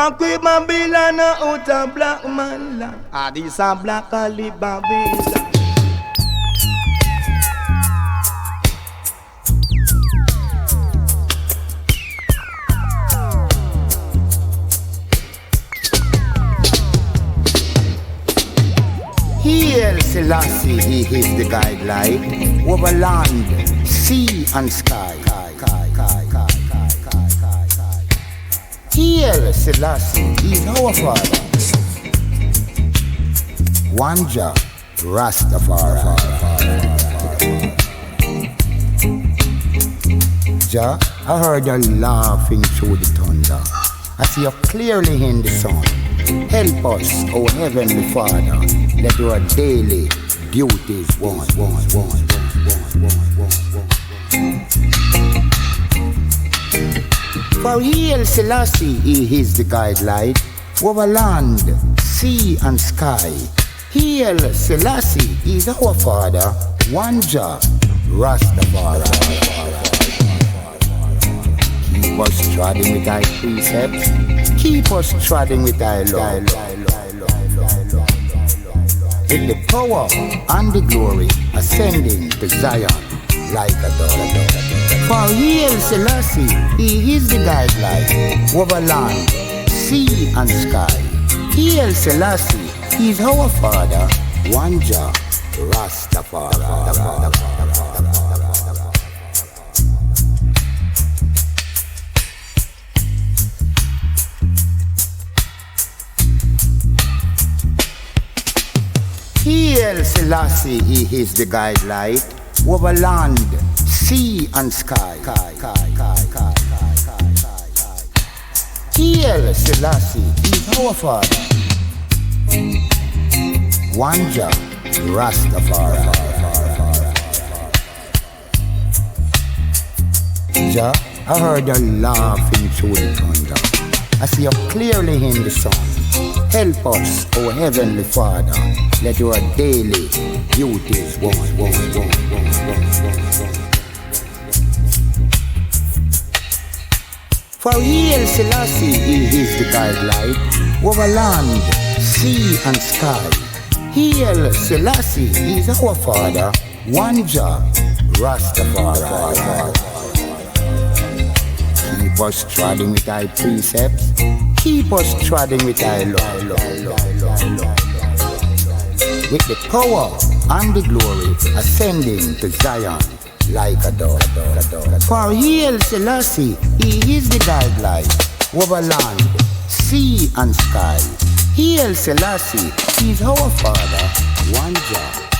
Back with Babylon out of black man land. This a black Ali Babylon. Haile Selassie, he is the guideline over land, sea and sky. Haile Selassie is our father. One Jah, Rastafari. Jah, I heard you laughing through the thunder. I see you clearly in the sun. Help us, O Heavenly Father, let your daily duties one. For Haile Selassie, he is the guideline over land, sea and sky. Haile Selassie is our Father, one Jah, Rastafari. Keep us treading with thy precepts, keep us treading with thy love. With the power and the glory ascending to Zion like a dove. For Haile Selassie, he is the guideline over land, sea and sky. Haile Selassie, he is our Father, one Jah, Rastafari. Haile Selassie, he is the guideline over land, sea and sky. Haile Selassie is our Father, one Jah, Rastafari. Jah, I heard you laughing through the thunder. I see you clearly in the sun. Help us, O Heavenly Father, let your daily duties one. For Haile Selassie, he is the guideline over land, sea and sky. Haile Selassie is our Father, one Jah, Rastafari. Keep us treading with thy precepts, keep us treading with thy love. With the power and the glory ascending to Zion like a dove. For Haile Selassie, he is the guideline over land, sea and sky. Haile Selassie, he is our Father, one Jah.